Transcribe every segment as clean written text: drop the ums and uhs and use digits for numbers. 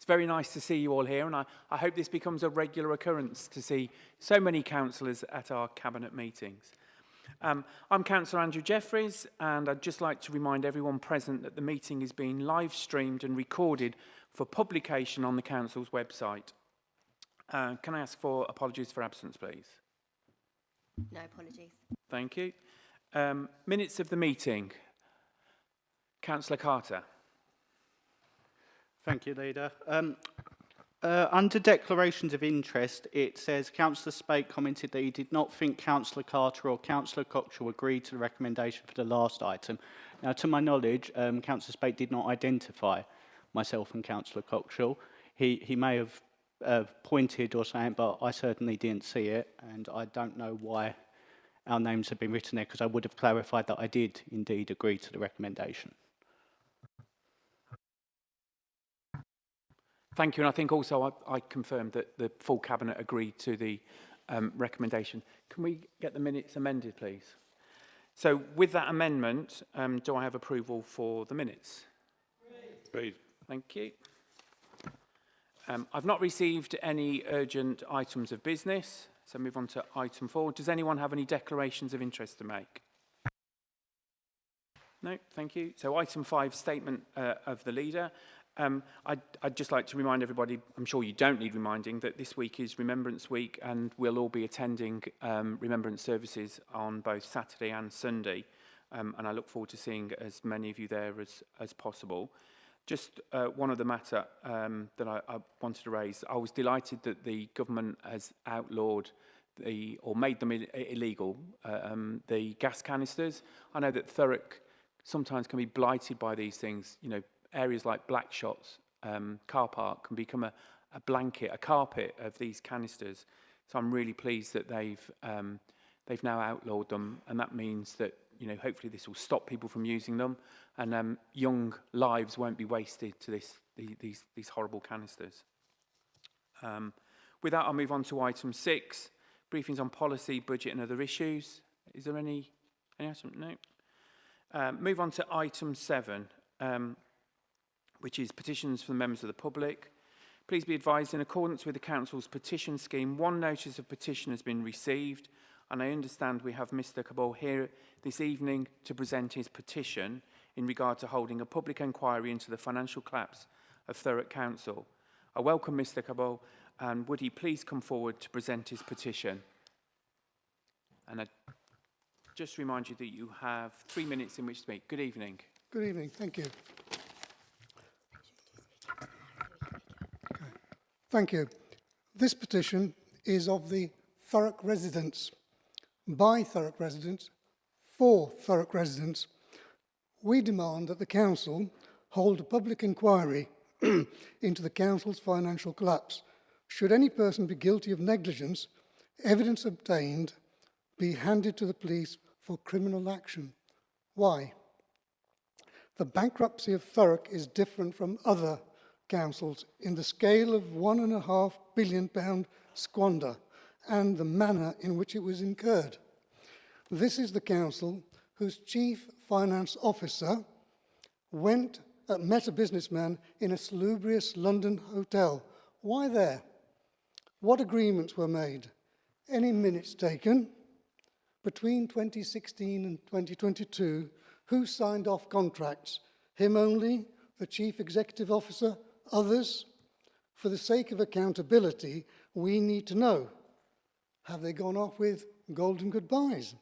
very nice to see you all here, and I hope this becomes a regular occurrence to see so many councillors at our Cabinet meetings. I'm Councillor Andrew Jeffreys, and I'd just like to remind everyone present that the meeting is being live streamed and recorded for publication on the Council's website. Can I ask for apologies for absence, please? No apologies. Thank you. Minutes of the meeting. Councillor Carter. Thank you, Leader. Under declarations of interest, it says Councillor Spate commented that he did not think Councillor Carter or Councillor Coxall agreed to the recommendation for the last item. Now, to my knowledge, Councillor Spate did not identify myself and Councillor Coxall. He may have pointed or something, but I certainly didn't see it, and I don't know why our names have been written there, because I would have clarified that I did indeed agree to the recommendation. Thank you, and I think also I confirmed that the full Cabinet agreed to the recommendation. Can we get the minutes amended, please? So, with that amendment, do I have approval for the minutes? Please. Thank you. I've not received any urgent items of business, so move on to item 4. Does anyone have any declarations of interest to make? No, thank you. So, item 5, statement of the Leader. I'd just like to remind everybody, I'm sure you don't need reminding, that this week is Remembrance Week, and we'll all be attending remembrance services on both Saturday and Sunday, and I look forward to seeing as many of you there as possible. Just one other matter that I wanted to raise. I was delighted that the government has outlawed or made them illegal, the gas canisters. I know that Thurrock sometimes can be blighted by these things. You know, areas like Blackshots car park can become a blanket, a carpet of these canisters. So I'm really pleased that they've now outlawed them, and that means that, you know, hopefully this will stop people from using them, and young lives won't be wasted to these horrible canisters. With that, I'll move on to item 6, briefings on policy, budget and other issues. Is there any item? No. Move on to item 7. Which is petitions from members of the public. Please be advised, in accordance with the Council's petition scheme, one notice of petition has been received, and I understand we have Mr Cabot here this evening to present his petition in regard to holding a public inquiry into the financial collapse of Thurrock Council. I welcome Mr Cabot, and would he please come forward to present his petition? And I just remind you that you have 3 minutes in which to speak. Good evening. Good evening, thank you. Thank you. This petition is of the Thurrock residents, by Thurrock residents, for Thurrock residents. We demand that the Council hold a public inquiry into the Council's financial collapse. Should any person be guilty of negligence, evidence obtained be handed to the police for criminal action. Why? The bankruptcy of Thurrock is different from other councils in the scale of £1.5 billion squander and the manner in which it was incurred. This is the council whose chief finance officer met a businessman in a salubrious London hotel. Why there? What agreements were made? Any minutes taken? Between 2016 and 2022, who signed off contracts? Him only? The chief executive officer? Others? For the sake of accountability, we need to know. Have they gone off with golden goodbyes?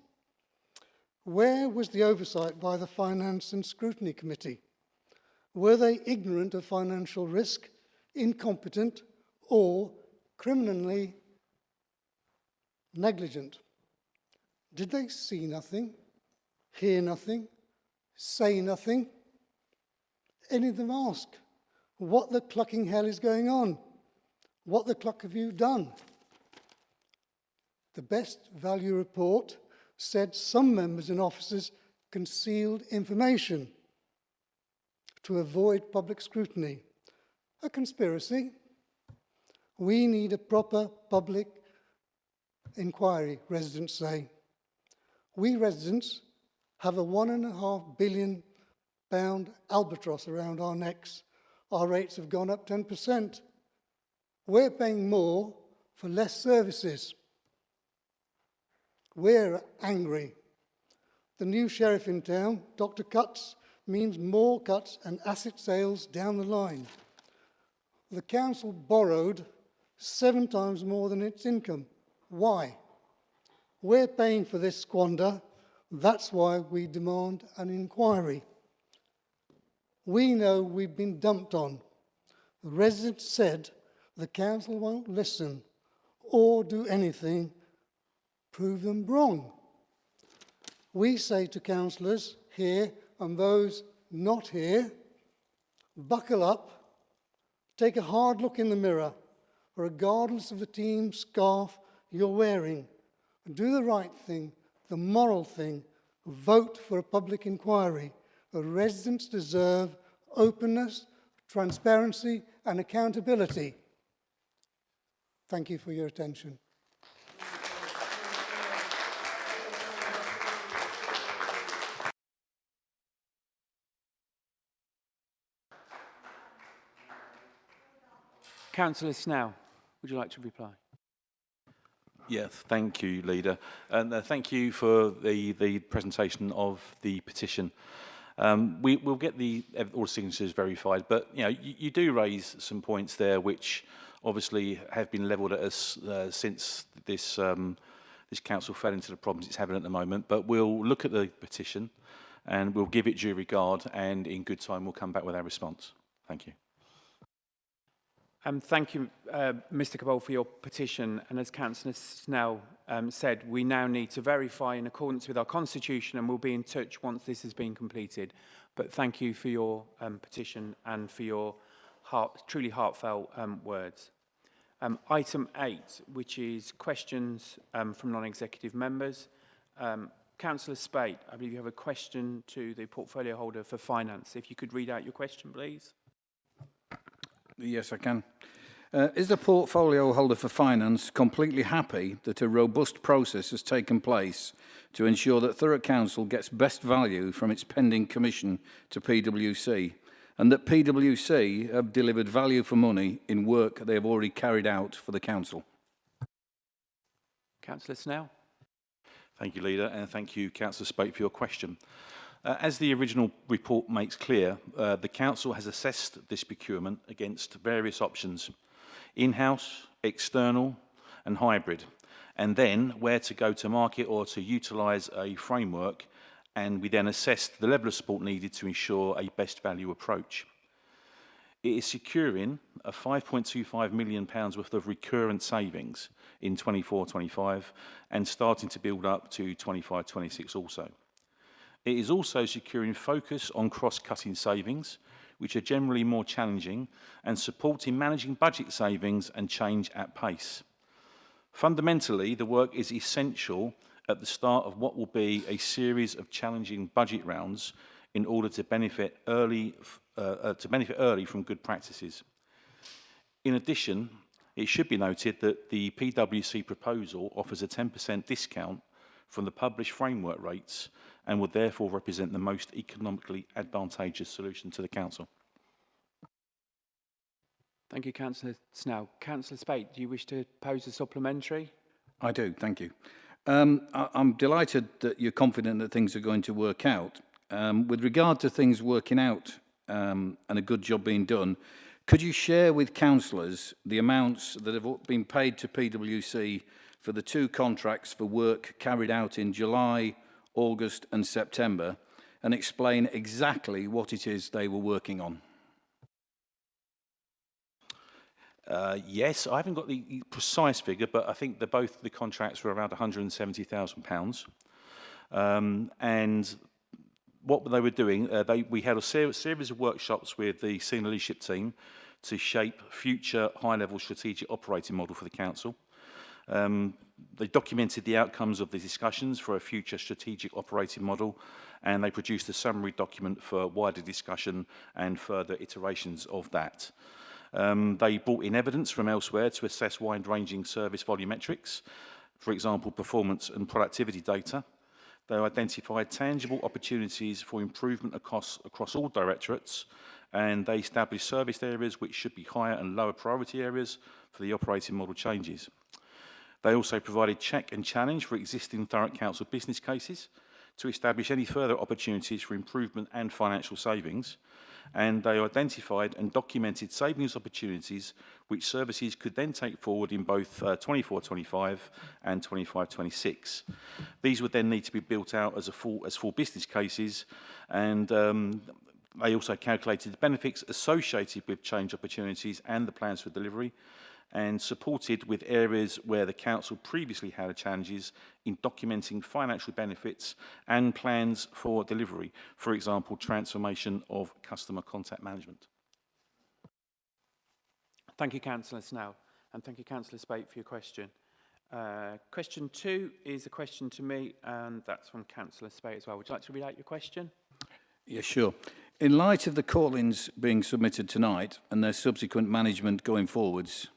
Where was the oversight by the Finance and Scrutiny Committee? Were they ignorant of financial risk, incompetent, or criminally negligent? Did they see nothing, hear nothing, say nothing? Any of them ask, what the clucking hell is going on? What the cluck have you done? The best value report said some members and officers concealed information to avoid public scrutiny. A conspiracy. We need a proper public inquiry, residents say. We residents have a £1.5 billion albatross around our necks. our rates have gone up 10%. We're paying more for less services. We're angry. The new sheriff in town, Dr. Cuts, means more cuts and asset sales down the line. The council borrowed 7 times more than its income. Why? We're paying for this squander. That's why we demand an inquiry. We know we've been dumped on. The residents said the council won't listen or do anything. Prove them wrong. We say to councillors here and those not here, buckle up, take a hard look in the mirror, regardless of the team scarf you're wearing. Do the right thing, the moral thing. Vote for a public inquiry. The residents deserve openness, transparency, and accountability. Thank you for your attention. Councillor Snell, would you like to reply? Yes, thank you, Leader. And thank you for the presentation of the petition. We'll get all the signatures verified, but you do raise some points there which obviously have been levelled at us since this council fell into the problems it's having at the moment. But we'll look at the petition and we'll give it due regard, and in good time we'll come back with our response. Thank you. Thank you, Mr Cabral, for your petition. And as Councillor Snell said, we now need to verify in accordance with our constitution, and we'll be in touch once this has been completed. But thank you for your petition and for your truly heartfelt words. Item 8, which is questions from non-executive members. Councillor Spate, I believe you have a question to the portfolio holder for finance. If you could read out your question, please. Yes, I can. Is the portfolio holder for finance completely happy that a robust process has taken place to ensure that Thurrock Council gets best value from its pending commission to PwC, and that PwC have delivered value for money in work they have already carried out for the council? Councillor Snell. Thank you, Leader, and thank you, Councillor Spate, for your question. As the original report makes clear, the Council has assessed this procurement against various options: in-house, external and hybrid, and then where to go to market or to utilise a framework, and we then assessed the level of support needed to ensure a best value approach. It is securing a £5.25 million worth of recurrent savings in 24-25 and starting to build up to 25-26 also. It is also securing focus on cross-cutting savings, which are generally more challenging, and supporting managing budget savings and change at pace. Fundamentally, the work is essential at the start of what will be a series of challenging budget rounds in order to benefit early from good practices. In addition, it should be noted that the PwC proposal offers a 10% discount from the published framework rates and would therefore represent the most economically advantageous solution to the Council. Thank you, Councillor Snell. Councillor Spate, do you wish to pose a supplementary? I do, thank you. I'm delighted that you're confident that things are going to work out. With regard to things working out and a good job being done, could you share with councillors the amounts that have been paid to PwC for the 2 contracts for work carried out in July, August and September, and explain exactly what it is they were working on? Yes, I haven't got the precise figure, but I think both the contracts were around £170,000. And what they were doing, we had a series of workshops with the senior leadership team to shape future high-level strategic operating model for the council. They documented the outcomes of the discussions for a future strategic operating model, and they produced a summary document for wider discussion and further iterations of that. They brought in evidence from elsewhere to assess wide-ranging service volumetrics, for example, performance and productivity data. They identified tangible opportunities for improvement across all directorates and they established service areas which should be higher and lower priority areas for the operating model changes. They also provided check and challenge for existing Thurrock Council business cases to establish any further opportunities for improvement and financial savings, and they identified and documented savings opportunities which services could then take forward in both 24-25 and 25-26. These would then need to be built out as full business cases, and they also calculated the benefits associated with change opportunities and the plans for delivery, and supported with areas where the council previously had challenges in documenting financial benefits and plans for delivery, for example, transformation of customer contact management. Thank you, Councillor Snell, and thank you, Councillor Spate, for your question. Question 2 is a question to me, and that's from Councillor Spate as well. Would you like to read out your question? Yeah, sure. In light of the call-ins being submitted tonight and their subsequent management going forwards,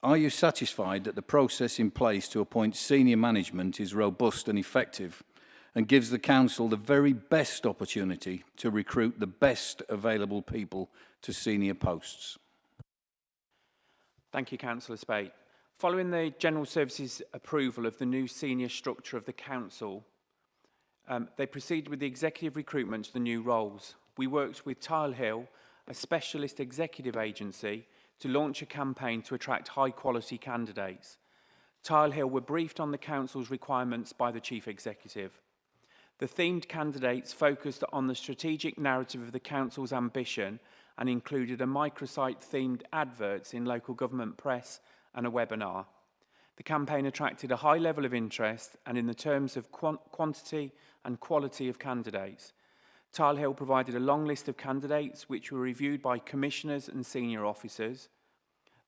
are you satisfied that the process in place to appoint senior management is robust and effective and gives the council the very best opportunity to recruit the best available people to senior posts? Thank you, Councillor Spate. Following the General Services approval of the new senior structure of the council, they proceeded with the executive recruitment to the new roles. We worked with Tile Hill, a specialist executive agency, to launch a campaign to attract high-quality candidates. Tile Hill were briefed on the council's requirements by the Chief Executive. The themed candidates focused on the strategic narrative of the council's ambition and included a microsite-themed adverts in local government press and a webinar. The campaign attracted a high level of interest, and in the terms of quantity and quality of candidates, Tile Hill provided a long list of candidates which were reviewed by commissioners and senior officers.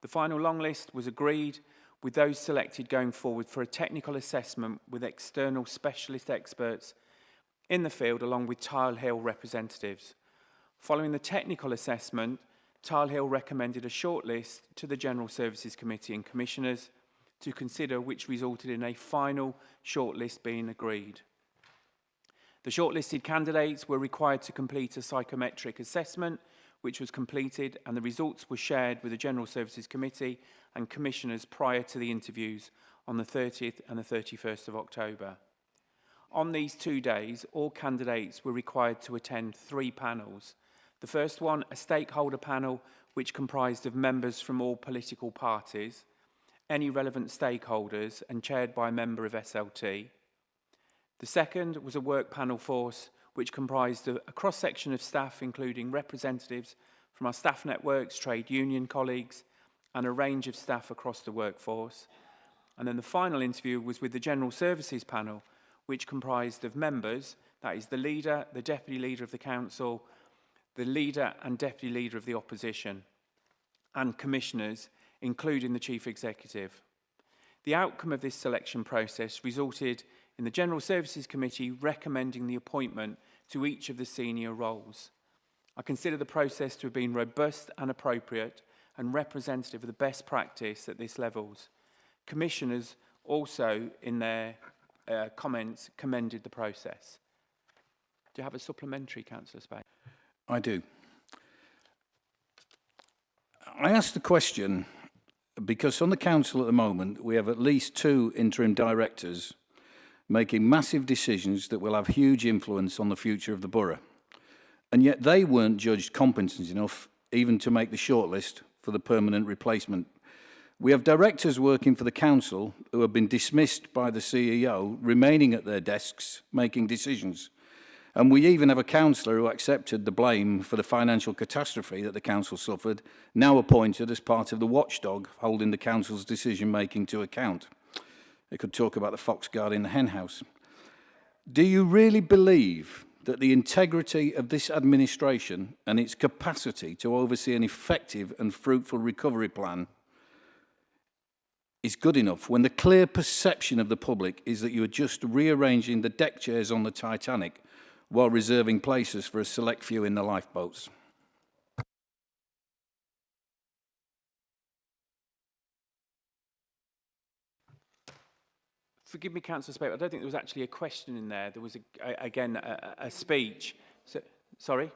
The final long list was agreed, with those selected going forward for a technical assessment with external specialist experts in the field along with Tile Hill representatives. Following the technical assessment, Tile Hill recommended a shortlist to the General Services Committee and commissioners to consider, which resulted in a final shortlist being agreed. The shortlisted candidates were required to complete a psychometric assessment, which was completed, and the results were shared with the General Services Committee and commissioners prior to the interviews on the 30th and the 31st of October. On these 2 days, all candidates were required to attend 3 panels. The first one, a stakeholder panel, which comprised of members from all political parties, any relevant stakeholders, and chaired by a member of SLT. The second was a work panel force, which comprised a cross-section of staff, including representatives from our staff networks, trade union colleagues, and a range of staff across the workforce. And then the final interview was with the General Services panel, which comprised of members, that is the leader, the deputy leader of the council, the leader and deputy leader of the opposition, and commissioners, including the Chief Executive. The outcome of this selection process resulted in the General Services Committee recommending the appointment to each of the senior roles. I consider the process to have been robust and appropriate and representative of the best practice at this levels. Commissioners also, in their comments, commended the process. Do you have a supplementary, Councillor Spade? I do. I asked the question because on the council at the moment we have at least 2 interim directors making massive decisions that will have huge influence on the future of the borough. And yet they weren't judged competent enough even to make the shortlist for the permanent replacement. We have directors working for the council who have been dismissed by the CEO, remaining at their desks, making decisions. And we even have a councillor who accepted the blame for the financial catastrophe that the council suffered, now appointed as part of the watchdog holding the council's decision-making to account. They could talk about the fox guarding the hen house. Do you really believe that the integrity of this administration and its capacity to oversee an effective and fruitful recovery plan is good enough when the clear perception of the public is that you are just rearranging the deck chairs on the Titanic while reserving places for a select few in the lifeboats? Forgive me, Councillor Spate, I don't think there was actually a question in there. There was, again, a speech. So, sorry?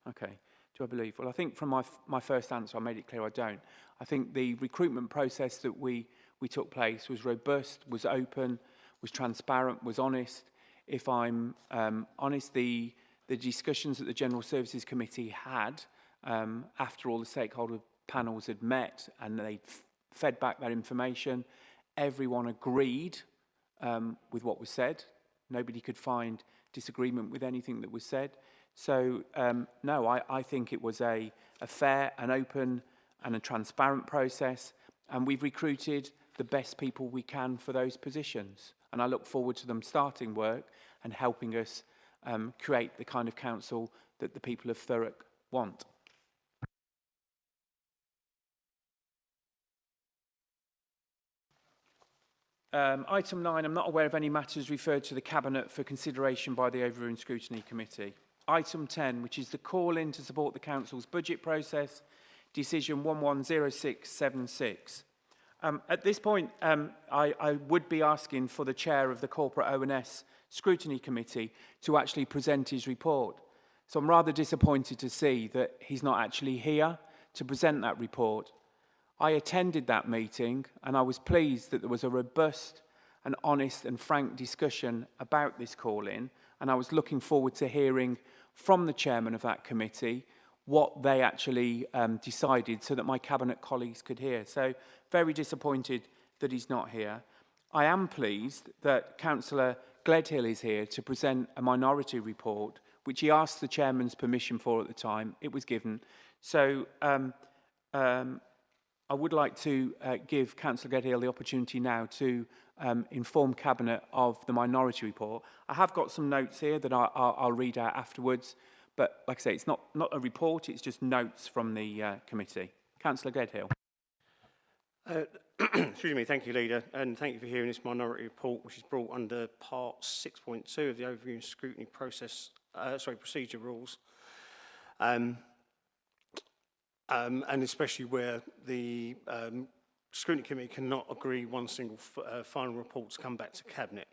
Okay. Do I believe? Well, I think from my first answer, I made it clear I don't. I think the recruitment process that we took place was robust, was open, was transparent, was honest. If I'm honest, the discussions that the General Services Committee had after all the stakeholder panels had met and they fed back their information, everyone agreed with what was said. Nobody could find disagreement with anything that was said. So, no, I think it was a fair and open and a transparent process, and we've recruited the best people we can for those positions. And I look forward to them starting work and helping us create the kind of council that the people of Thurrock want. Item 9, I'm not aware of any matters referred to the Cabinet for consideration by the Overview and Scrutiny Committee. Item 10, which is the call-in to support the Council's budget process, decision 110676. At this point, I would be asking for the Chair of the Corporate O&S Scrutiny Committee to actually present his report. So I'm rather disappointed to see that he's not actually here to present that report. I attended that meeting and I was pleased that there was a robust and honest and frank discussion about this call-in, and I was looking forward to hearing from the chairman of that committee what they actually decided so that my Cabinet colleagues could hear. So very disappointed that he's not here. I am pleased that Councillor Gledhill is here to present a minority report, which he asked the chairman's permission for at the time. It was given. So I would like to give Councillor Gledhill the opportunity now to inform Cabinet of the minority report. I have got some notes here that I'll read out afterwards, but like I say, it's not a report, it's just notes from the committee. Councillor Gledhill. Excuse me, thank you, Leader, and thank you for hearing this minority report, which is brought under Part 6.2 of the Overview and Scrutiny Procedure Rules. And especially where the Scrutiny Committee cannot agree one single final report to come back to Cabinet.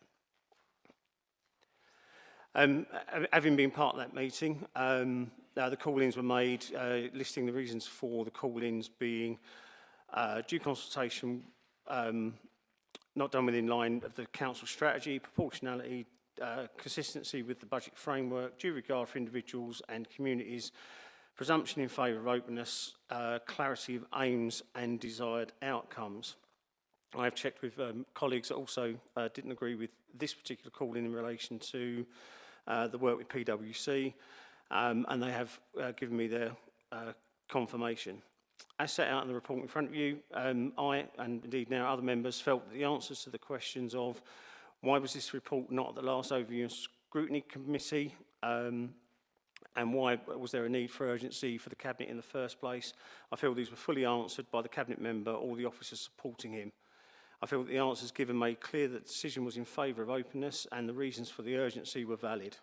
Having been part of that meeting, the call-ins were made, listing the reasons for the call-ins being due consultation, not done within line of the Council strategy, proportionality, consistency with the budget framework, due regard for individuals and communities, presumption in favour of openness, clarity of aims and desired outcomes. I have checked with colleagues that also didn't agree with this particular call-in relation to the work with PwC, and they have given me their confirmation. As set out in the report in front of you, I, and indeed now other members, felt that the answers to the questions of why was this report not at the last Overview and Scrutiny Committee, and why was there a need for urgency for the Cabinet in the first place, I feel these were fully answered by the Cabinet member or the officers supporting him. I feel that the answers given made clear that the decision was in favour of openness and the reasons for the urgency were valid.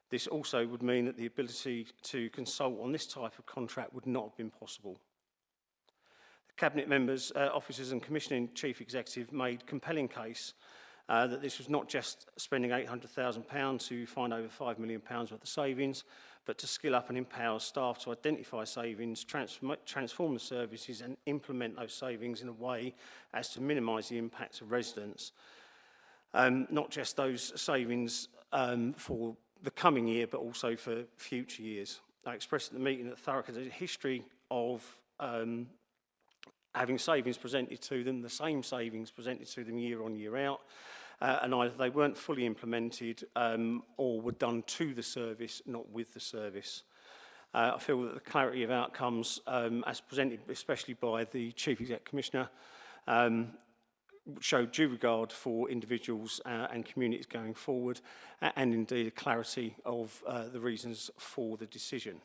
This also would mean that the ability to consult on this type of contract would not have been possible. The Cabinet members, officers and Commissioning Chief Executive made compelling case that this was not just spending £800,000 to find over £5 million worth of savings, but to skill up and empower staff to identify savings, transform the services and implement those savings in a way as to minimise the impacts of residents. Not just those savings for the coming year, but also for future years. I expressed at the meeting that Thurrock has a history of having savings presented to them, the same savings presented to them year on, year out, and either they weren't fully implemented or were done to the service, not with the service. I feel that the clarity of outcomes, as presented especially by the Chief Executive Commissioner, showed due regard for individuals and communities going forward, and indeed a clarity of the reasons for the decision.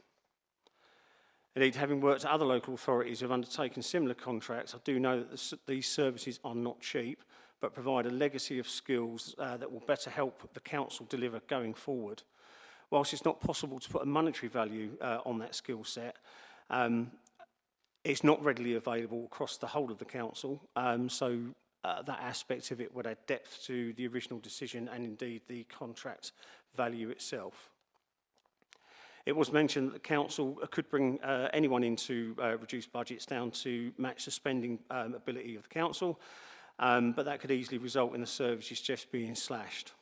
Indeed, having worked at other local authorities who have undertaken similar contracts, I do know that these services are not cheap, but provide a legacy of skills that will better help the council deliver going forward. Whilst it's not possible to put a monetary value on that skill set, it's not readily available across the whole of the council, so that aspect of it would add depth to the original decision and indeed the contract value itself. It was mentioned that the council could bring anyone into reduced budgets down to match the spending ability of the council, but that could easily result in the services just being slashed.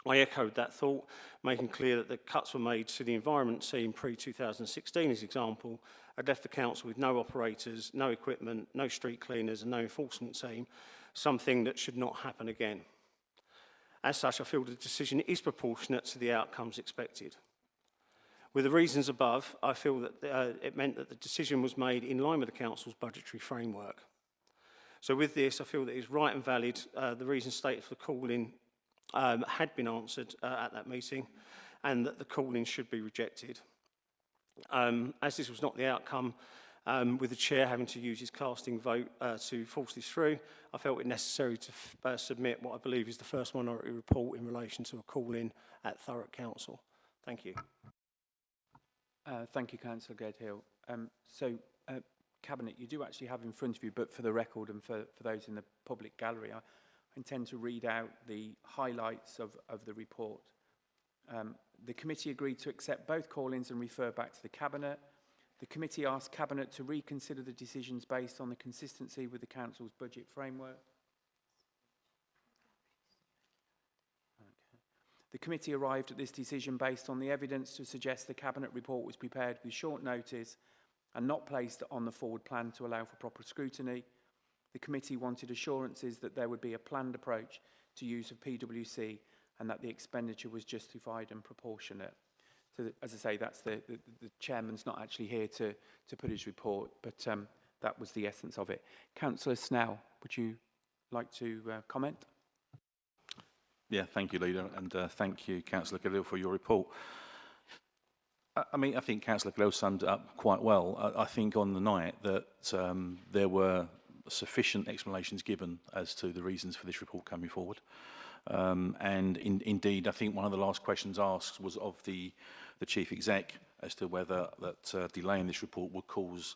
I echoed that thought, making clear that the cuts were made to the environment team pre-2016, as example, had left the council with no operators, no equipment, no street cleaners and no enforcement team, something that should not happen again. As such, I feel the decision is proportionate to the outcomes expected. With the reasons above, I feel that it meant that the decision was made in line with the council's budgetary framework. So with this, I feel that it is right and valid. The reasons stated for the call-in had been answered at that meeting, and that the call-in should be rejected. As this was not the outcome, with the chair having to use his casting vote to force this through, I felt it necessary to submit what I believe is the first minority report in relation to a call-in at Thurrock Council. Thank you. Thank you, Councillor Gedhill. Cabinet, you do actually have in front of you, but for the record and for those in the public gallery, I intend to read out the highlights of the report. The committee agreed to accept both call-ins and refer back to the Cabinet. The committee asked Cabinet to reconsider the decisions based on the consistency with the Council's budget framework. The committee arrived at this decision based on the evidence to suggest the Cabinet report was prepared with short notice and not placed on the forward plan to allow for proper scrutiny. The committee wanted assurances that there would be a planned approach to use of PwC and that the expenditure was justified and proportionate. So, as I say, that's the chairman's not actually here to put his report, but that was the essence of it. Councillor Snell, would you like to comment? Yeah, thank you, Leader, and thank you, Councillor Gedhill, for your report. I think Councillor Gedhill summed it up quite well. I think on the night that there were sufficient explanations given as to the reasons for this report coming forward. Indeed, I think one of the last questions asked was of the Chief Exec as to whether that delaying this report would cause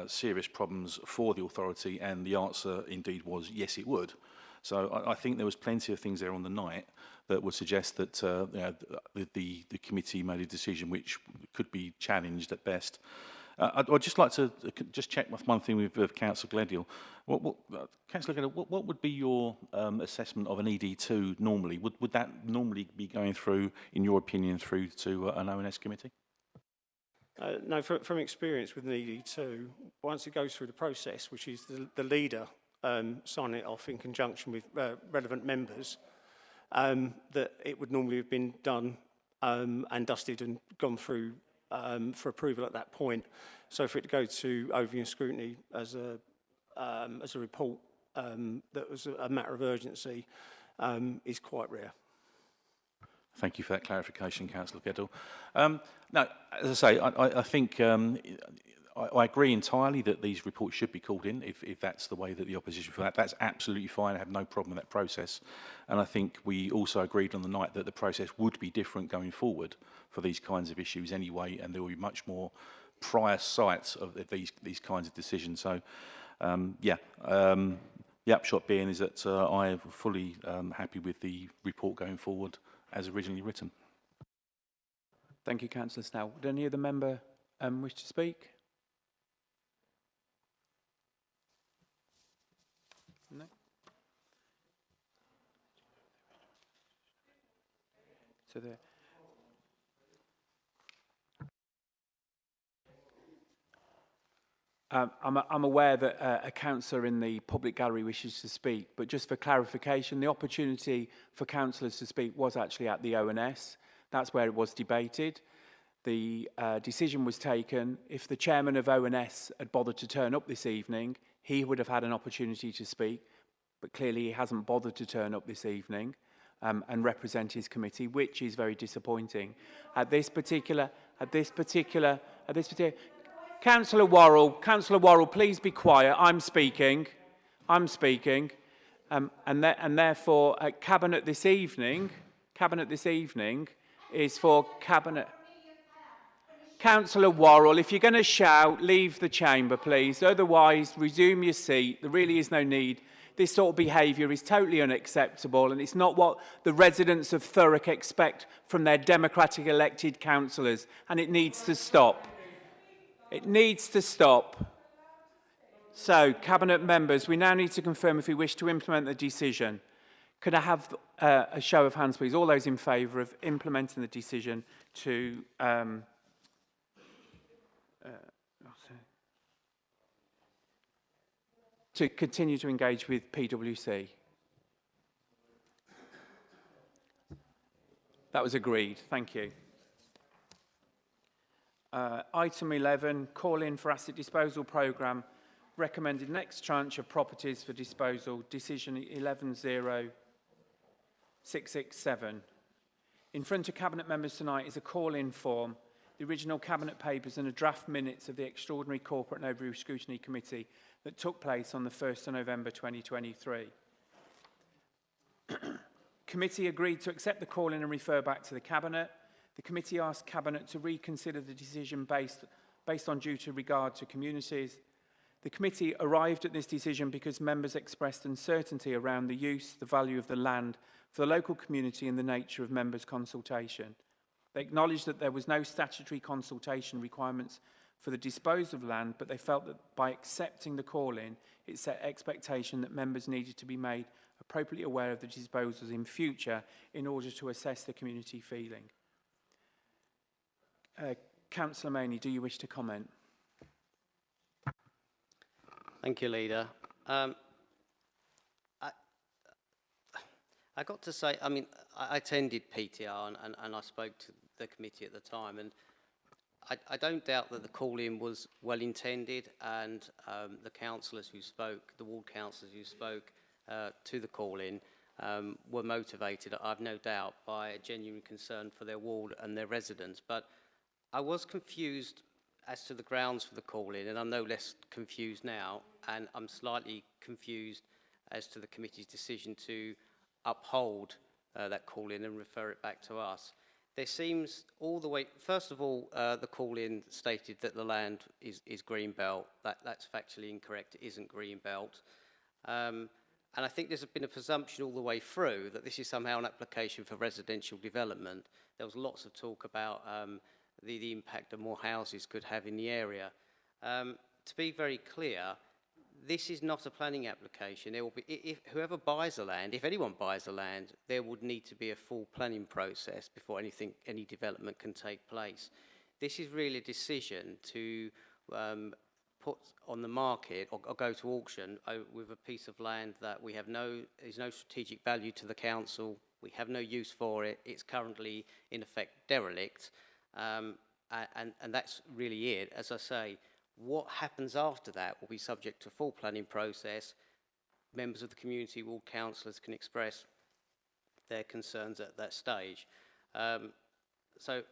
serious problems for the authority, and the answer indeed was yes, it would. So I think there was plenty of things there on the night that would suggest that the committee made a decision which could be challenged at best. I'd just like to just check one thing with Councillor Gedhill. Councillor Gedhill, what would be your assessment of an ED2 normally? Would that normally be going through, in your opinion, through to an ONS committee? No, from experience with an ED2, once it goes through the process, which is the leader signing it off in conjunction with relevant members, that it would normally have been done and dusted and gone through for approval at that point. So for it to go to overview and scrutiny as a report that was a matter of urgency is quite rare. Thank you for that clarification, Councillor Gedhill. No, as I say, I think I agree entirely that these reports should be called in if that's the way that the opposition for that. That's absolutely fine. I have no problem with that process. And I think we also agreed on the night that the process would be different going forward for these kinds of issues anyway, and there will be much more prior sight of these kinds of decisions. So, the upshot being is that I am fully happy with the report going forward as originally written. Thank you, Councillor Snell. Would any other member wish to speak? No. So there. I'm aware that a councillor in the public gallery wishes to speak, but just for clarification, the opportunity for councillors to speak was actually at the ONS. That's where it was debated. The decision was taken. If the chairman of ONS had bothered to turn up this evening, he would have had an opportunity to speak, but clearly he hasn't bothered to turn up this evening and represent his committee, which is very disappointing. At this particular, Councillor Worrell, please be quiet. I'm speaking. And therefore, Cabinet this evening is for Cabinet. Councillor Worrell, if you're going to shout, leave the chamber, please. Otherwise, resume your seat. There really is no need This sort of behaviour is totally unacceptable, and it's not what the residents of Thurrock expect from their democratic elected councillors, and it needs to stop. It needs to stop. So, Cabinet members, we now need to confirm if we wish to implement the decision. Could I have a show of hands, please? All those in favour of implementing the decision to continue to engage with PwC? That was agreed. Thank you. Item 11, call in for asset disposal programme. Recommended next tranche of properties for disposal. Decision 110667. In front of Cabinet members tonight is a call-in form, the original Cabinet papers and a draft minutes of the Extraordinary Corporate and Overview Scrutiny Committee that took place on the 1st of November 2023. Committee agreed to accept the call-in and refer back to the Cabinet. The committee asked Cabinet to reconsider the decision based on due regard to communities. The committee arrived at this decision because members expressed uncertainty around the use, the value of the land for the local community and the nature of members' consultation. They acknowledged that there was no statutory consultation requirements for the disposal of land, but they felt that by accepting the call-in, it set expectation that members needed to be made appropriately aware of the disposals in future in order to assess the community feeling. Councillor Maney, do you wish to comment? Thank you, Leader. I got to say, I mean, I attended PTR and I spoke to the committee at the time, and I don't doubt that the call-in was well intended, and the councillors who spoke, the ward councillors who spoke to the call-in were motivated, I've no doubt, by a genuine concern for their ward and their residents. But I was confused as to the grounds for the call-in, and I'm no less confused now, and I'm slightly confused as to the committee's decision to uphold that call-in and refer it back to us. There seems all the way, first of all, the call-in stated that the land is greenbelt. That's factually incorrect. It isn't greenbelt. And I think there's been a presumption all the way through that this is somehow an application for residential development. There was lots of talk about the impact that more houses could have in the area. To be very clear, this is not a planning application. There will be, if whoever buys the land, if anyone buys the land, there would need to be a full planning process before any development can take place. This is really a decision to put on the market or go to auction with a piece of land that we have there's no strategic value to the council. We have no use for it. It's currently in effect derelict. And that's really it. As I say, what happens after that will be subject to a full planning process. Members of the community, ward councillors can express their concerns at that stage. So,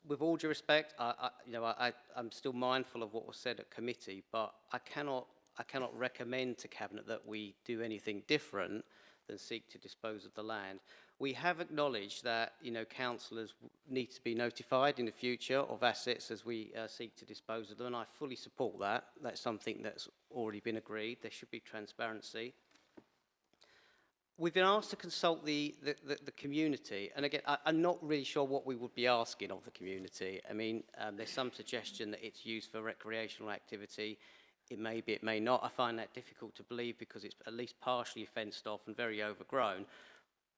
with all due respect, I'm still mindful of what was said at committee, but I cannot recommend to Cabinet that we do anything different than seek to dispose of the land. We have acknowledged that councillors need to be notified in the future of assets as we seek to dispose of them, and I fully support that. That's something that's already been agreed. There should be transparency. We've been asked to consult the community, and again, I'm not really sure what we would be asking of the community. I mean, there's some suggestion that it's used for recreational activity. It may be, it may not. I find that difficult to believe because it's at least partially fenced off and very overgrown.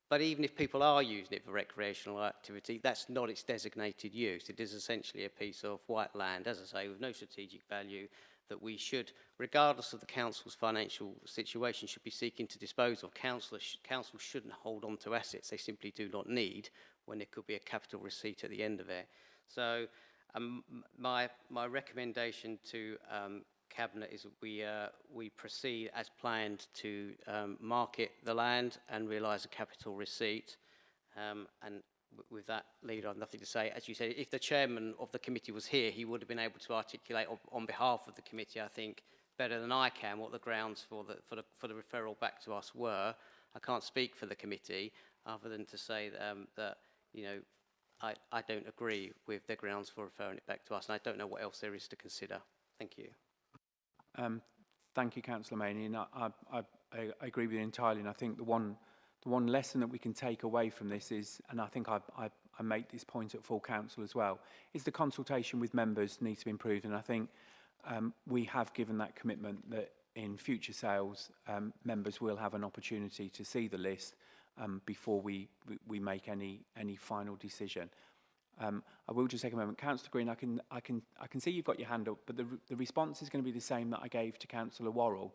But even if people are using it for recreational activity, that's not its designated use. It is essentially a piece of white land, as I say, with no strategic value that we should, regardless of the council's financial situation, should be seeking to dispose of. Council shouldn't hold on to assets they simply do not need when there could be a capital receipt at the end of it. So my recommendation to Cabinet is that we proceed as planned to market the land and realise a capital receipt. And with that, Leader, I have nothing to say. As you said, if the chairman of the committee was here, he would have been able to articulate on behalf of the committee, I think, better than I can, what the grounds for the referral back to us were. I can't speak for the committee other than to say that I don't agree with the grounds for referring it back to us, and I don't know what else there is to consider. Thank you. Thank you, Councillor Maney. And I I agree with you entirely, and I think the one lesson that we can take away from this is, and I think I make this point at full council as well, is the consultation with members needs to be improved, and I think we have given that commitment that in future sales, members will have an opportunity to see the list before we make any final decision. I will just take a moment. Councillor Green, I can see you've got your hand up, but the response is going to be the same that I gave to Councillor Worrell.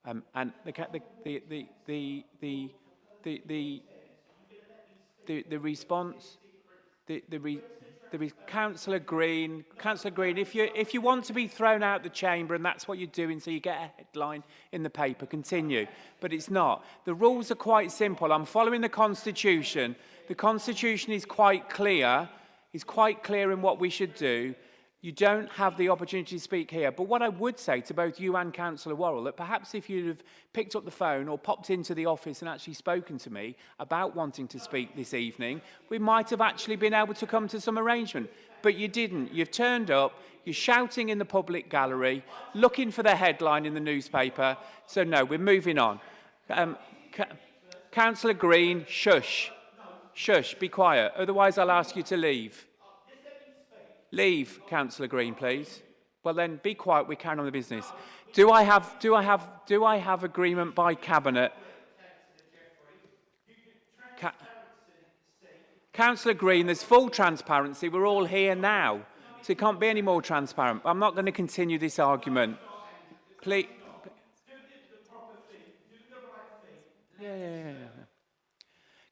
And the response, Councillor Green, if you want to be thrown out the chamber and that's what you're doing, so you get a headline in the paper, continue. But it's not. The rules are quite simple. I'm following the Constitution. The Constitution is quite clear. It's quite clear in what we should do. You don't have the opportunity to speak here. But what I would say to both you and Councillor Worrell, that perhaps if you'd have picked up the phone or popped into the office and actually spoken to me about wanting to speak this evening, we might have actually been able to come to some arrangement. But you didn't. You've turned up, you're shouting in the public gallery, looking for the headline in the newspaper. So no, we're moving on. Councillor Green, shush. Shush, be quiet. Otherwise I'll ask you to leave. Leave, Councillor Green, please. Well then, be quiet. We carry on the business. Do I have agreement by cabinet? Councillor Green, there's full transparency. We're all here now, so it can't be any more transparent. I'm not going to continue this argument. Please. Yeah.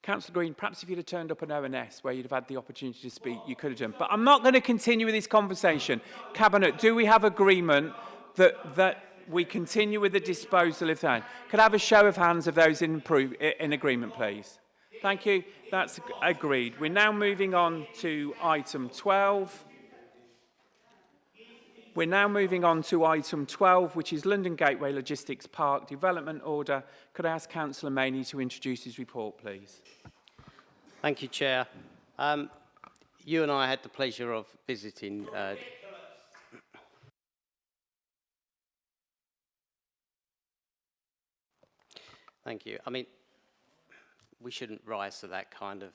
Councillor Green, perhaps if you'd have turned up an ONS where you'd have had the opportunity to speak, you could have done. But I'm not going to continue with this conversation. Cabinet, do we have agreement that we continue with the disposal of that? Could I have a show of hands of those in agreement, please? Thank you. That's agreed. We're now moving on to item 12. We're now moving on to item 12, which is London Gateway Logistics Park Development Order. Could I ask Councillor Maney to introduce his report, please? Thank you, Chair. You and I had the pleasure of visiting... Thank you. I mean, we shouldn't rise to that kind of,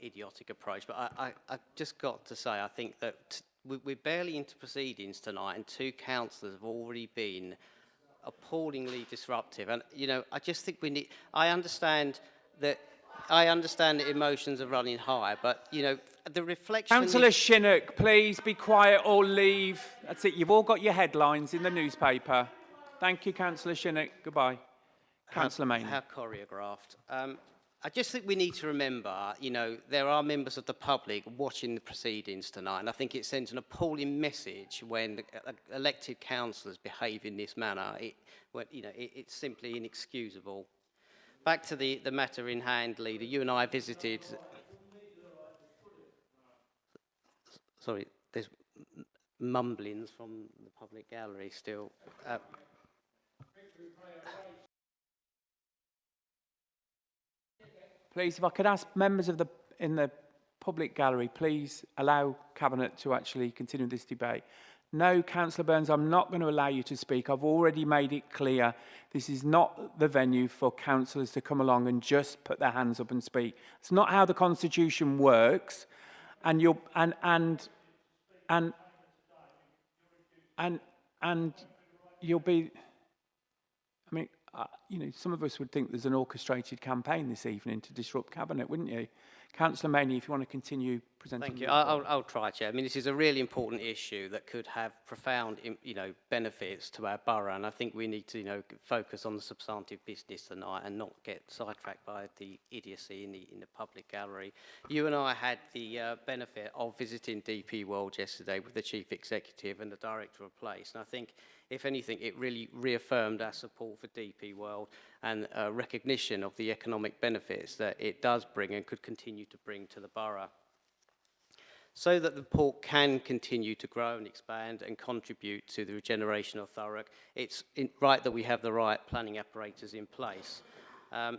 idiotic approach, but I've just got to say, I think that we're barely into proceedings tonight and two councillors have already been appallingly disruptive. And, I just think we need... I understand that emotions are running high, but, the reflection... Councillor Shinnock, please be quiet or leave. That's it. You've all got your headlines in the newspaper. Thank you, Councillor Shinnock. Goodbye. Councillor Maney. How choreographed. I just think we need to remember, there are members of the public watching the proceedings tonight, and I think it sends an appalling message when elected councillors behave in this manner. It's simply inexcusable. Back to the matter in hand, Leader. You and I visited... Sorry, there's mumblings from the public gallery still. Please, if I could ask members of in the public gallery, please allow Cabinet to actually continue this debate. No, Councillor Burns, I'm not going to allow you to speak. I've already made it clear this is not the venue for councillors to come along and just put their hands up and speak. It's not how the Constitution works, and you'll be. I mean, some of us would think there's an orchestrated campaign this evening to disrupt Cabinet, wouldn't you? Councillor Maney, if you want to continue presenting. Thank you. I'll try, Chair. I mean, this is a really important issue that could have profound, benefits to our borough, and I think we need to, focus on the substantive business tonight and not get sidetracked by the idiocy in the public gallery. You and I had the benefit of visiting DP World yesterday with the Chief Executive and the Director of Place, and I think, if anything, it really reaffirmed our support for DP World and recognition of the economic benefits that it does bring and could continue to bring to the borough. So that the port can continue to grow and expand and contribute to the regeneration of Thurrock, it's right that we have the right planning apparatus in place.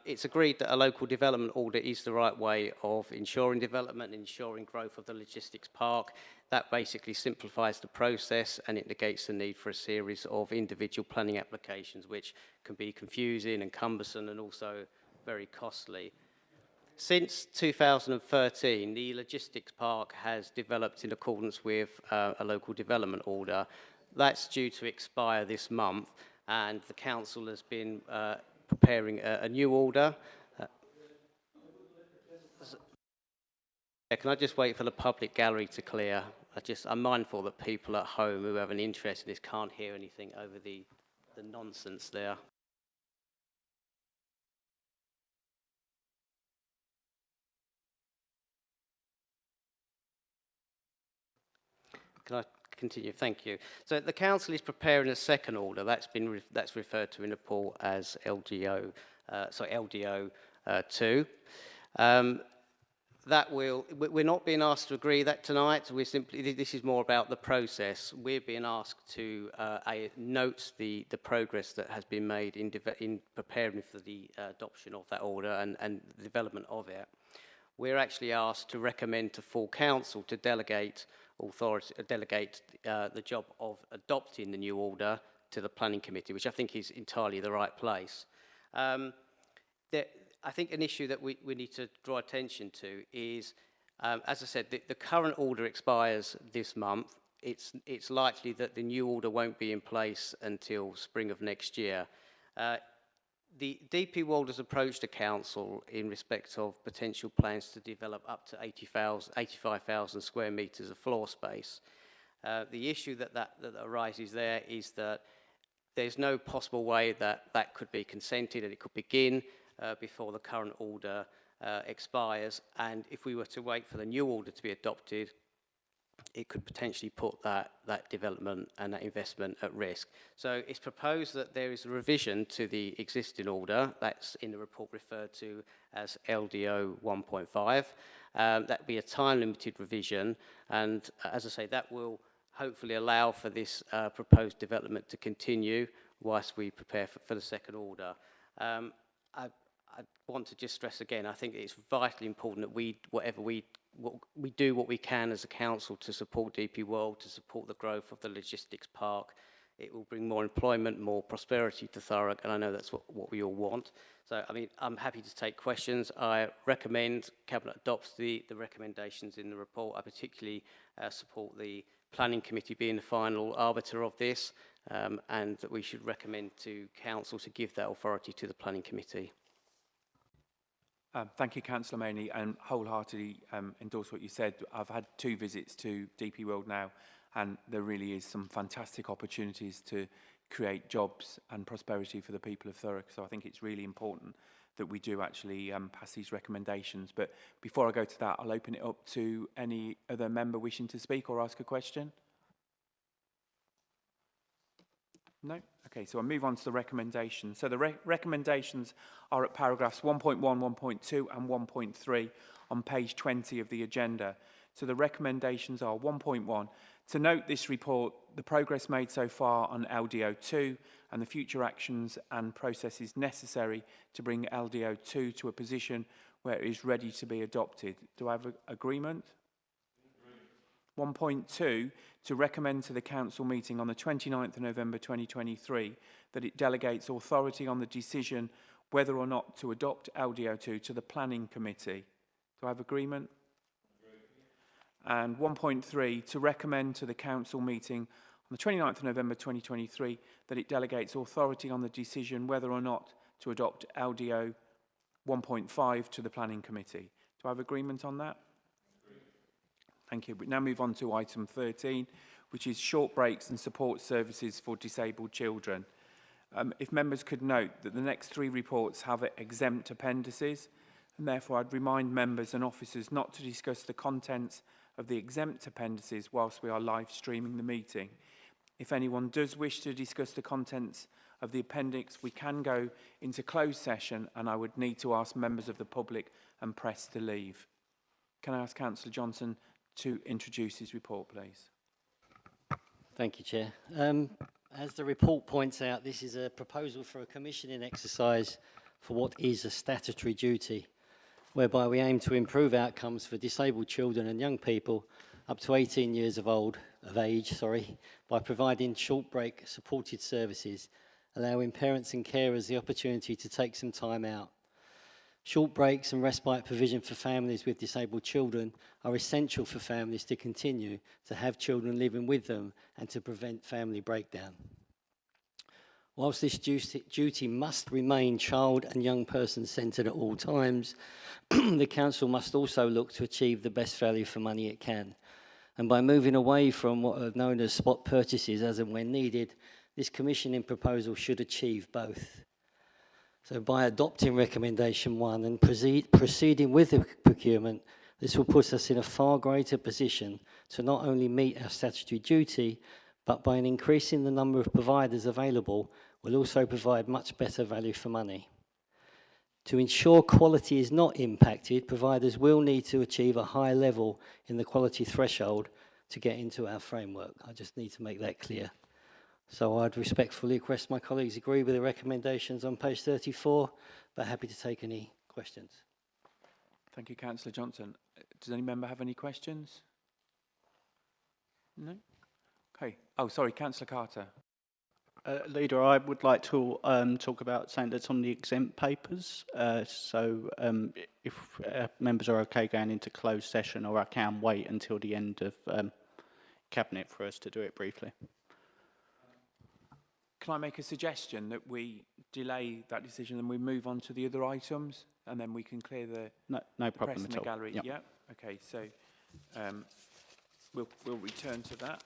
It's agreed that a local development order is the right way of ensuring development and ensuring growth of the logistics park. That basically simplifies the process and it negates the need for a series of individual planning applications, which can be confusing and cumbersome and also very costly. Since 2013, the logistics park has developed in accordance with a local development order. That's due to expire this month, and the council has been preparing a new order. Can I just wait for the public gallery to clear? I'm mindful that people at home who have an interest in this can't hear anything over the nonsense there. Can I continue? Thank you. So the council is preparing a second order. That's referred to in the report as LDO 2. We're not being asked to agree that tonight. This is more about the process. We're being asked to note the progress that has been made in preparing for the adoption of that order and the development of it. We're actually asked to recommend to full council to delegate the job of adopting the new order to the planning committee, which I think is entirely the right place. I think an issue that we need to draw attention to is, as I said, the current order expires this month. It's likely that the new order won't be in place until spring of next year. The DP World has approached the council in respect of potential plans to develop up to 85,000 square metres of floor space. The issue that arises there is that there's no possible way that could be consented and it could begin before the current order expires. And if we were to wait for the new order to be adopted, it could potentially put that development and that investment at risk. So it's proposed that there is a revision to the existing order, that's in the report referred to as LDO 1.5. That would be a time-limited revision, and as I say, that will hopefully allow for this proposed development to continue whilst we prepare for the second order. I want to just stress again, I think it's vitally important that we do what we can as a council to support DP World, to support the growth of the logistics park. It will bring more employment, more prosperity to Thurrock, and I know that's what we all want. So, I mean, I'm happy to take questions. I recommend Cabinet adopts the recommendations in the report. I particularly support the Planning Committee being the final arbiter of this, and that we should recommend to Council to give that authority to the Planning Committee. Thank you, Councillor Maney, and wholeheartedly endorse what you said. I've had 2 visits to DP World now, and there really is some fantastic opportunities to create jobs and prosperity for the people of Thurrock. So I think it's really important that we do actually pass these recommendations. But before I go to that, I'll open it up to any other member wishing to speak or ask a question. No? Okay, so I'll move on to the recommendations. So the recommendations are at paragraphs 1.1, 1.2 and 1.3 on page 20 of the agenda. So the recommendations are 1.1, to note this report, the progress made so far on LDO2 and the future actions and processes necessary to bring LDO2 to a position where it is ready to be adopted. Do I have agreement? 1.2, to recommend to the Council meeting on the 29th of November 2023 that it delegates authority on the decision whether or not to adopt LDO2 to the Planning Committee. Do I have agreement? And 1.3, to recommend to the Council meeting on the 29th of November 2023 that it delegates authority on the decision whether or not to adopt LDO 1.5 to the Planning Committee. Do I have agreement on that? Thank you. We now move on to item 13, which is short breaks and support services for disabled children. If members could note that the next 3 reports have exempt appendices, and therefore I'd remind members and officers not to discuss the contents of the exempt appendices whilst we are live streaming the meeting. If anyone does wish to discuss the contents of the appendix, we can go into closed session, and I would need to ask members of the public and press to leave. Can I ask Councillor Johnson to introduce his report, please? Thank you, Chair. As the report points out, this is a proposal for a commissioning exercise for what is a statutory duty, whereby we aim to improve outcomes for disabled children and young people up to 18 years of age, by providing short break supported services, allowing parents and carers the opportunity to take some time out. Short breaks and respite provision for families with disabled children are essential for families to continue to have children living with them and to prevent family breakdown. Whilst this duty must remain child and young person centred at all times, the Council must also look to achieve the best value for money it can. And by moving away from what are known as spot purchases as and when needed, this commissioning proposal should achieve both. So by adopting recommendation 1 and proceeding with the procurement, this will put us in a far greater position to not only meet our statutory duty, but by increasing the number of providers available, will also provide much better value for money. To ensure quality is not impacted, providers will need to achieve a high level in the quality threshold to get into our framework. I just need to make that clear. So I'd respectfully request my colleagues agree with the recommendations on page 34, but happy to take any questions. Thank you, Councillor Johnson. Does any member have any questions? No? Okay. Oh, sorry, Councillor Carter. Leader, I would like to talk about something that's on the exempt papers. If members are okay going into closed session, or I can wait until the end of Cabinet for us to do it briefly. Can I make a suggestion that we delay that decision and we move on to the other items, and then we can clear the no problem press in at the all. gallery? Yep. Yeah. Okay. So we'll return to that.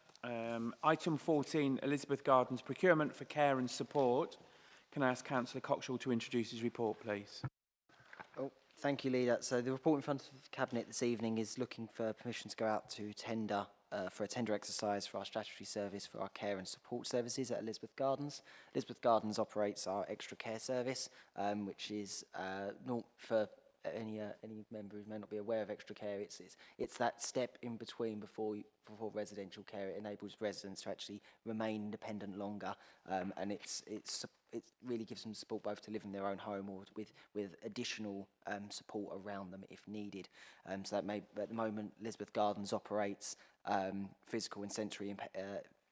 Item 14, Elizabeth Gardens procurement for care and support. Can I ask Councillor Cockshaw to introduce his report, please? Oh, thank you, Leader. So the report in front of Cabinet this evening is looking for permission to go out to tender for a tender exercise for our statutory service for our care and support services at Elizabeth Gardens. Elizabeth Gardens operates our extra care service, which is not for any member who may not be aware of extra care. It's that step in between before residential care. It enables residents to actually remain independent longer, and it really gives them support both to live in their own home or with additional support around them if needed. So that may, at the moment, Elizabeth Gardens operates physical and sensory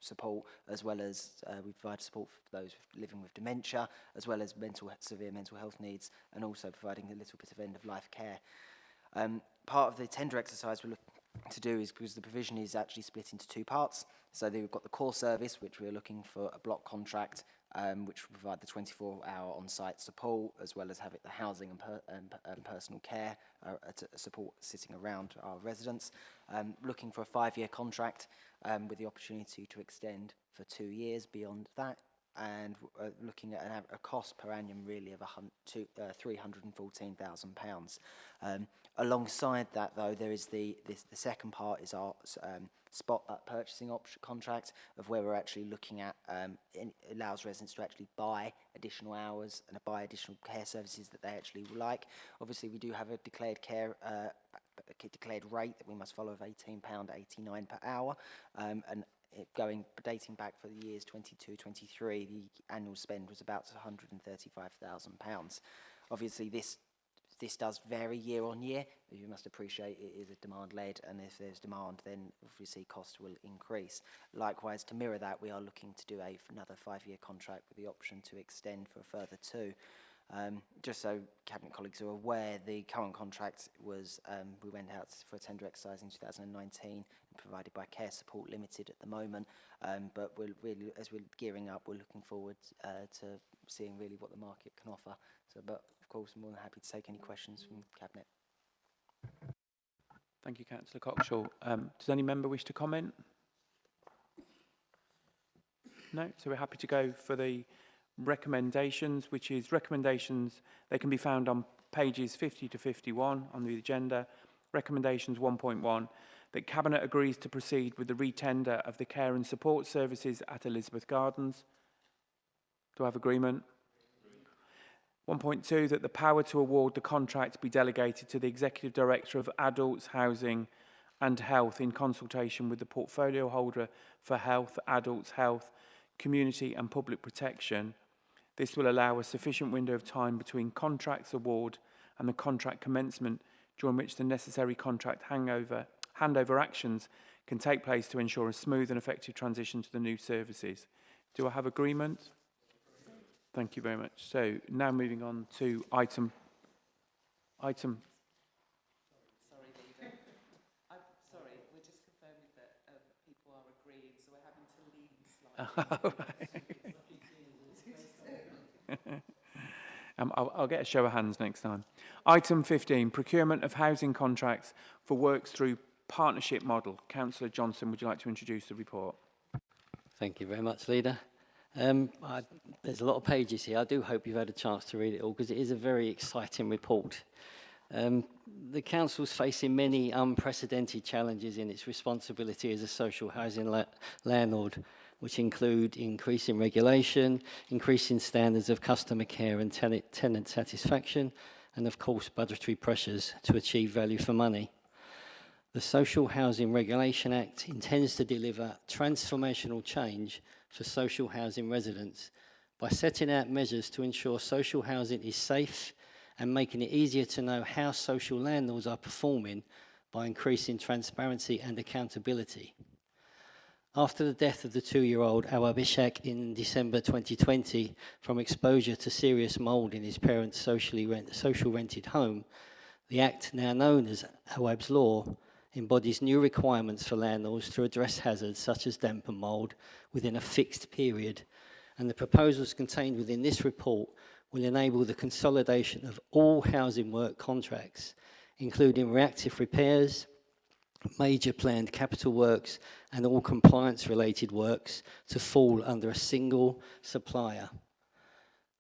support, as well as we provide support for those living with dementia, as well as severe mental health needs, and also providing a little bit of end-of-life care. Part of the tender exercise we're looking to do is, because the provision is actually split into two parts. So we've got the core service, which we're looking for a block contract, which will provide the 24-hour on-site support, as well as have the housing and personal care support sitting around our residents. Looking for a 5-year contract with the opportunity to extend for 2 years beyond that, and looking at a cost per annum really of £314,000. Alongside that, though, there is the second part is our spot purchasing contract, of where we're actually looking at it allows residents to actually buy additional hours and buy additional care services that they actually would like. Obviously, we do have a declared declared rate that we must follow of £18.89 per hour, and dating back for the years 22-23, the annual spend was about £135,000. Obviously, this does vary year on year. You must appreciate it is a demand-led, and if there's demand, then obviously costs will increase. Likewise, to mirror that, we are looking to do another 5-year contract with the option to extend for a further 2. Just so Cabinet colleagues are aware, the current contract was, we went out for a tender exercise in 2019 and provided by Care Support Limited at the moment, but as we're gearing up, we're looking forward to seeing really what the market can offer. But of course, I'm more than happy to take any questions from Cabinet. Thank you, Councillor Cockshaw. Does any member wish to comment? No? So we're happy to go for the recommendations, which is recommendations, they can be found on pages 50 to 51 on the agenda. Recommendations 1.1, that Cabinet agrees to proceed with the retender of the care and support services at Elizabeth Gardens. Do I have agreement? 1.2, that the power to award the contract be delegated to the Executive Director of Adults, Housing and Health in consultation with the portfolio holder for Health, Adults, Health, Community and Public Protection, This will allow a sufficient window of time between contracts award and the contract commencement, during which the necessary contract handover actions can take place to ensure a smooth and effective transition to the new services. Do I have agreement? Thank you very much. So now moving on to item. Sorry, Leader. I'm sorry, we're just confirming that people are agreeing, so we're having to lean slightly. I'll get a show of hands next time. Item 15, procurement of housing contracts for works through partnership model. Councillor Johnson, would you like to introduce the report? Thank you very much, Leader. There's a lot of pages here. I do hope you've had a chance to read it all, because it is a very exciting report. The Council's facing many unprecedented challenges in its responsibility as a social housing landlord, which include increasing regulation, increasing standards of customer care and tenant satisfaction, and of course budgetary pressures to achieve value for money. The Social Housing Regulation Act intends to deliver transformational change for social housing residents by setting out measures to ensure social housing is safe and making it easier to know how social landlords are performing by increasing transparency and accountability. After the death of the 2-year-old Awabishak in December 2020 from exposure to serious mould in his parents' social rented home, the Act, now known as Awab's Law, embodies new requirements for landlords to address hazards such as damp and mould within a fixed period, and the proposals contained within this report will enable the consolidation of all housing work contracts, including reactive repairs, major planned capital works, and all compliance-related works to fall under a single supplier.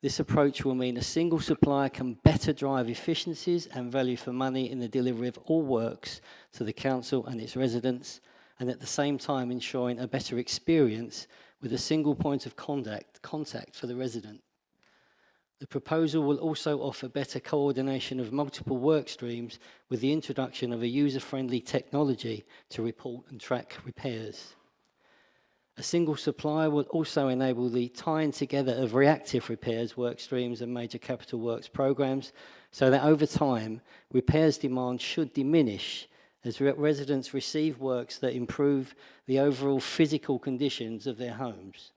This approach will mean a single supplier can better drive efficiencies and value for money in the delivery of all works to the council and its residents, and at the same time ensuring a better experience with a single point of contact for the resident. The proposal will also offer better coordination of multiple work streams with the introduction of a user-friendly technology to report and track repairs. A single supplier will also enable the tying together of reactive repairs work streams and major capital works programs, so that over time, repairs demand should diminish as residents receive works that improve the overall physical conditions of their homes.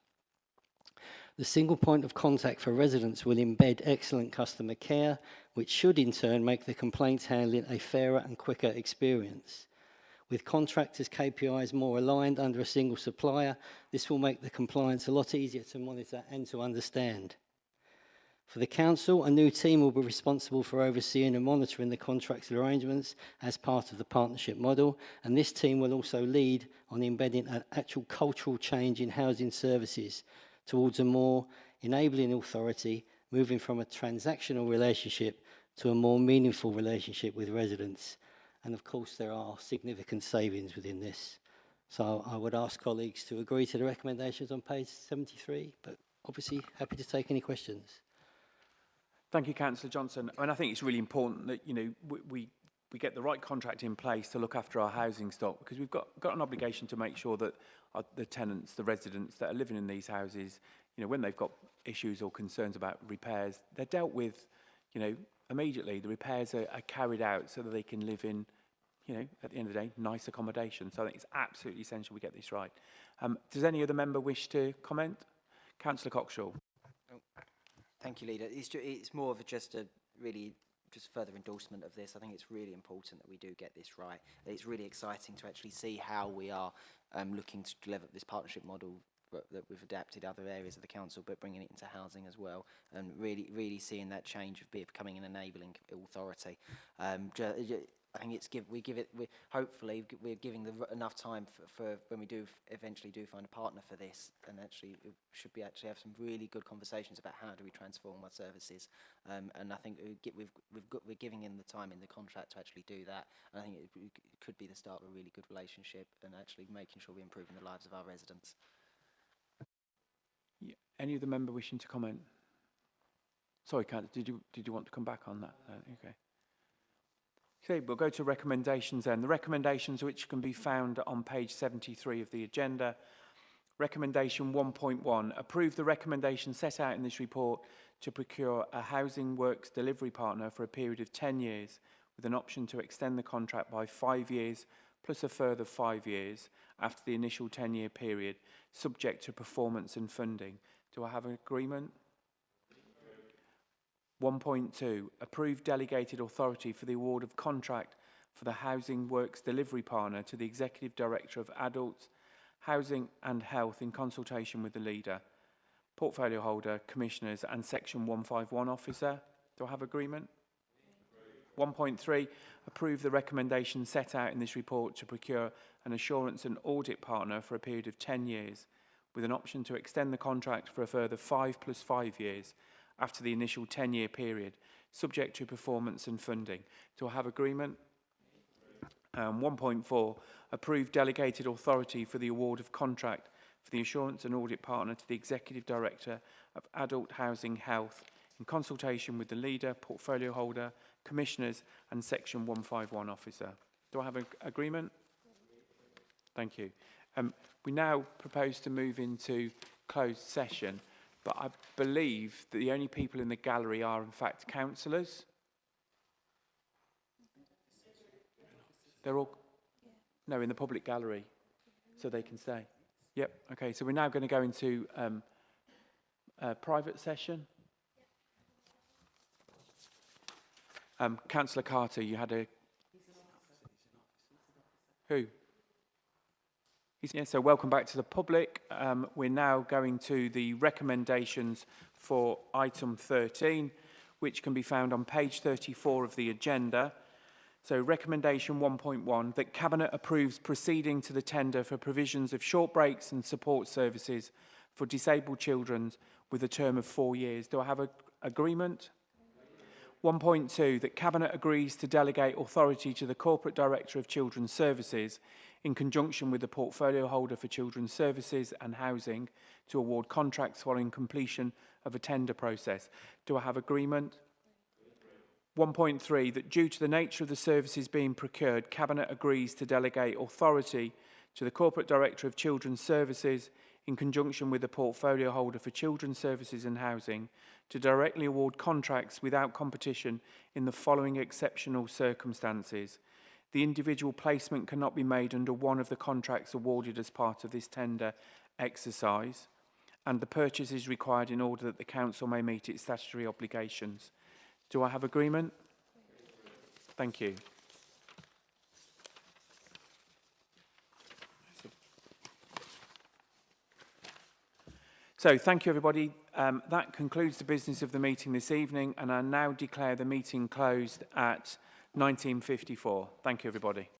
The single point of contact for residents will embed excellent customer care, which should in turn make the complaints handling a fairer and quicker experience. With contractors' KPIs more aligned under a single supplier, this will make the compliance a lot easier to monitor and to understand. For the council, a new team will be responsible for overseeing and monitoring the contractual arrangements as part of the partnership model, and this team will also lead on embedding an actual cultural change in housing services towards a more enabling authority, moving from a transactional relationship to a more meaningful relationship with residents. And of course, there are significant savings within this. So I would ask colleagues to agree to the recommendations on page 73, but obviously happy to take any questions. Thank you, Councillor Johnson. I think it's really important that we get the right contract in place to look after our housing stock, because we've got an obligation to make sure that the tenants, the residents that are living in these houses, when they've got issues or concerns about repairs, they're dealt with, immediately. The repairs are carried out so that they can live in, at the end of the day, nice accommodation. So I think it's absolutely essential we get this right. Does any other member wish to comment? Councillor Cockshaw. Thank you, Leader. It's more of just further endorsement of this. I think it's really important that we do get this right. It's really exciting to actually see how we are looking to develop this partnership model that we've adapted other areas of the council, but bringing it into housing as well, and really seeing that change of becoming an enabling authority. I think hopefully we're giving enough time for when we do eventually find a partner for this, and actually it should be have some really good conversations about how do we transform our services. And I think we're giving in the time in the contract to actually do that. And I think it could be the start of a really good relationship and actually making sure we're improving the lives of our residents. Yeah. Any other member wishing to comment? Sorry, did you want to come back on that? Okay. Okay, we'll go to recommendations then. The recommendations which can be found on page 73 of the agenda Recommendation 1.1, approve the recommendation set out in this report to procure a housing works delivery partner for a period of 10 years with an option to extend the contract by 5 years plus a further 5 years after the initial 10-year period, subject to performance and funding. Do I have an agreement? 1.2, approve delegated authority for the award of contract for the Housing Works Delivery Partner to the Executive Director of Adults, Housing and Health in consultation with the leader, portfolio holder, commissioners and Section 151 officer. Do I have agreement? 1.3, approve the recommendation set out in this report to procure an assurance and audit partner for a period of 10 years with an option to extend the contract for a further 5 plus 5 years after the initial 10-year period, subject to performance and funding. Do I have agreement? 1.4, approve delegated authority for the award of contract for the assurance and audit partner to the Executive Director of Adult Housing Health in consultation with the leader, portfolio holder, commissioners and Section 151 officer. Do I have an agreement? Thank you. We now propose to move into closed session, but I believe that the only people in the gallery are in fact councillors. They're all, no, in the public gallery, so they can stay. Yep, okay, so we're now going to go into a private session. Councillor Carter, you had a... Who? Yeah, so welcome back to the public. We're now going to the recommendations for item 13, which can be found on page 34 of the agenda. So recommendation 1.1, that Cabinet approves proceeding to the tender for provisions of short breaks and support services for disabled children with a term of 4 years. Do I have an agreement? 1.2, that Cabinet agrees to delegate authority to the Corporate Director of Children's Services in conjunction with the portfolio holder for Children's Services and Housing to award contracts following completion of a tender process. Do I have agreement? 1.3, that due to the nature of the services being procured, Cabinet agrees to delegate authority to the Corporate Director of Children's Services in conjunction with the portfolio holder for Children's Services and Housing to directly award contracts without competition in the following exceptional circumstances. The individual placement cannot be made under one of the contracts awarded as part of this tender exercise, and the purchase is required in order that the Council may meet its statutory obligations. Do I have agreement? Thank you. So, thank you everybody. That concludes the business of the meeting this evening, and I now declare the meeting closed at 19:54. Thank you everybody.